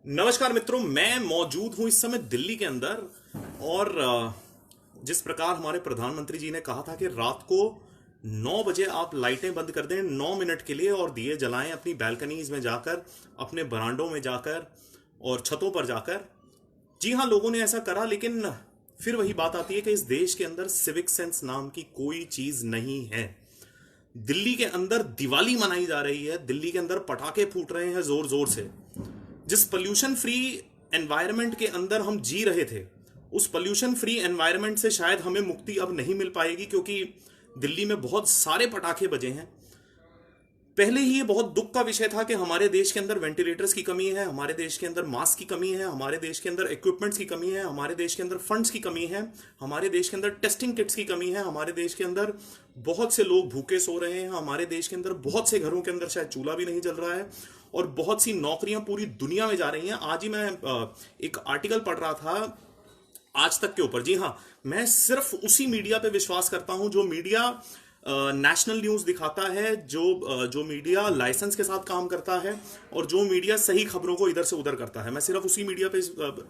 नमस्कार मित्रों, मैं मौजूद हूं इस समय दिल्ली के अंदर। और जिस प्रकार हमारे प्रधानमंत्री जी ने कहा था कि रात को 9 बजे आप लाइटें बंद कर दें 9 मिनट के लिए और दिए जलाएं अपनी बैल्कनीज में जाकर, अपने बरांडों में जाकर और छतों पर जाकर। जी हाँ, लोगों ने ऐसा करा, लेकिन फिर वही बात आती है कि इस देश के अंदर सिविक सेंस नाम की कोई चीज नहीं है। दिल्ली के अंदर दिवाली मनाई जा रही है, दिल्ली के अंदर पटाखे फूट रहे हैं जोर जोर से। जिस पोल्यूशन फ्री एनवायरनमेंट के अंदर हम जी रहे थे, उस पोल्यूशन फ्री एनवायरनमेंट से शायद हमें मुक्ति अब नहीं मिल पाएगी, क्योंकि दिल्ली में बहुत सारे पटाखे बजे हैं। पहले ही ये बहुत दुख का विषय था कि हमारे देश के अंदर वेंटिलेटर्स की कमी है, हमारे देश के अंदर मास्क की कमी है, हमारे देश के अंदर इक्विपमेंट्स की कमी है, हमारे देश के अंदर फंड्स की कमी है, हमारे देश के अंदर टेस्टिंग किट्स की कमी है, हमारे देश के अंदर बहुत से लोग भूखे सो रहे हैं, हमारे देश के अंदर बहुत से घरों के अंदर शायद चूल्हा भी नहीं जल रहा है, और बहुत सी नौकरियां पूरी दुनिया में जा रही हैं। आज ही मैं एक आर्टिकल पढ़ रहा था आज तक के ऊपर। जी हाँ, मैं सिर्फ उसी मीडिया पे विश्वास करता हूं जो मीडिया नेशनल न्यूज दिखाता है, जो मीडिया लाइसेंस के साथ काम करता है, और जो मीडिया सही खबरों को इधर से उधर करता है। मैं सिर्फ उसी मीडिया पे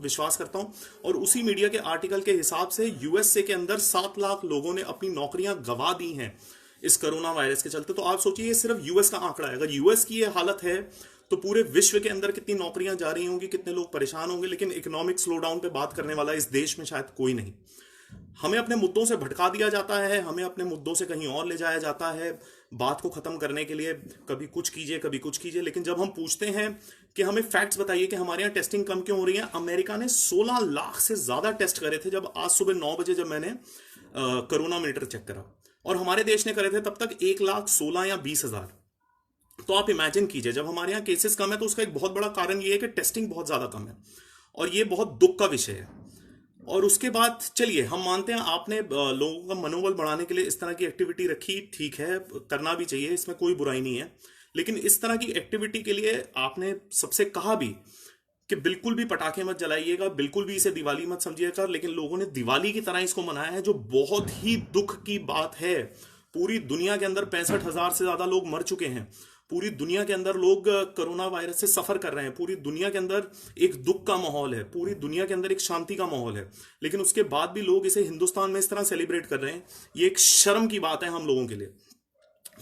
विश्वास करता हूं। और उसी मीडिया के आर्टिकल के हिसाब से यूएसए के अंदर 7 लाख लोगों ने अपनी नौकरियां गंवा दी हैं इस कोरोना वायरस के चलते। तो आप सोचिए, ये सिर्फ यूएस का आंकड़ा है। अगर यूएस की ये हालत है तो पूरे विश्व के अंदर कितनी नौकरियां जा रही होंगी, कितने लोग परेशान होंगे। लेकिन इकोनॉमिक स्लोडाउन पे बात करने वाला इस देश में शायद कोई नहीं। हमें अपने मुद्दों से भटका दिया जाता है, हमें अपने मुद्दों से कहीं और ले जाया जाता है बात को खत्म करने के लिए। कभी कुछ कीजिए, कभी कुछ कीजिए, लेकिन जब हम पूछते हैं कि हमें फैक्ट्स बताइए कि हमारे यहाँ टेस्टिंग कम क्यों हो रही है। अमेरिका ने 16 लाख से ज्यादा टेस्ट करे थे जब आज सुबह 9 बजे जब मैंने कोरोना मीटर चेक करा, और हमारे देश ने करे थे तब तक 1,16,000 या 20,000। तो आप इमेजिन कीजिए, जब हमारे यहाँ केसेस कम है तो उसका एक बहुत बड़ा कारण ये है कि टेस्टिंग बहुत ज्यादा कम है, और ये बहुत दुख का विषय है। और उसके बाद चलिए हम मानते हैं आपने लोगों का मनोबल बढ़ाने के लिए इस तरह की एक्टिविटी रखी, ठीक है, करना भी चाहिए, इसमें कोई बुराई नहीं है। लेकिन इस तरह की एक्टिविटी के लिए आपने सबसे कहा भी कि बिल्कुल भी पटाखे मत जलाइएगा, बिल्कुल भी इसे दिवाली मत समझिएगा, लेकिन लोगों ने दिवाली की तरह इसको मनाया है, जो बहुत ही दुख की बात है। पूरी दुनिया के अंदर 65,000 से ज्यादा लोग मर चुके हैं। पूरी दुनिया के अंदर लोग कोरोना वायरस से सफर कर रहे हैं। पूरी दुनिया के अंदर एक दुख का माहौल है, पूरी दुनिया के अंदर एक शांति का माहौल है। लेकिन उसके बाद भी लोग इसे हिंदुस्तान में इस तरह सेलिब्रेट कर रहे हैं। ये एक शर्म की बात है हम लोगों के लिए।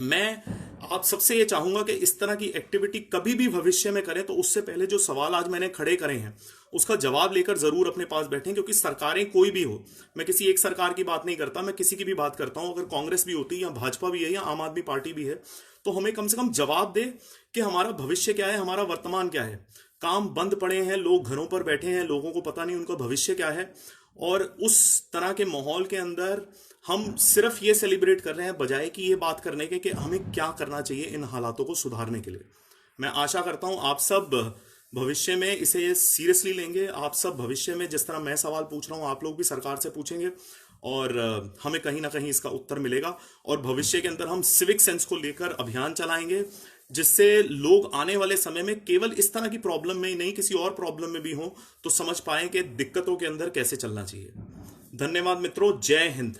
मैं आप सबसे ये चाहूंगा कि इस तरह की एक्टिविटी कभी भी भविष्य में करें तो उससे पहले जो सवाल आज मैंने खड़े करे हैं उसका जवाब लेकर जरूर अपने पास बैठें। क्योंकि सरकारें कोई भी हो, मैं किसी एक सरकार की बात नहीं करता, मैं किसी की भी बात करता हूं। अगर कांग्रेस भी होती या भाजपा भी है या आम आदमी पार्टी भी है, तो हमें कम से कम जवाब दे कि हमारा भविष्य क्या है, हमारा वर्तमान क्या है। काम बंद पड़े हैं, लोग घरों पर बैठे हैं, लोगों को पता नहीं उनका भविष्य क्या है। और उस तरह के माहौल के अंदर हम सिर्फ ये सेलिब्रेट कर रहे हैं बजाय कि ये बात करने के कि हमें क्या करना चाहिए इन हालातों को सुधारने के लिए। मैं आशा करता हूं आप सब भविष्य में इसे सीरियसली लेंगे। आप सब भविष्य में जिस तरह मैं सवाल पूछ रहा हूं आप लोग भी सरकार से पूछेंगे, और हमें कहीं ना कहीं इसका उत्तर मिलेगा। और भविष्य के अंदर हम सिविक सेंस को लेकर अभियान चलाएंगे, जिससे लोग आने वाले समय में केवल इस तरह की प्रॉब्लम में ही नहीं, किसी और प्रॉब्लम में भी हो तो समझ पाए कि दिक्कतों के अंदर कैसे चलना चाहिए। धन्यवाद मित्रों, जय हिंद।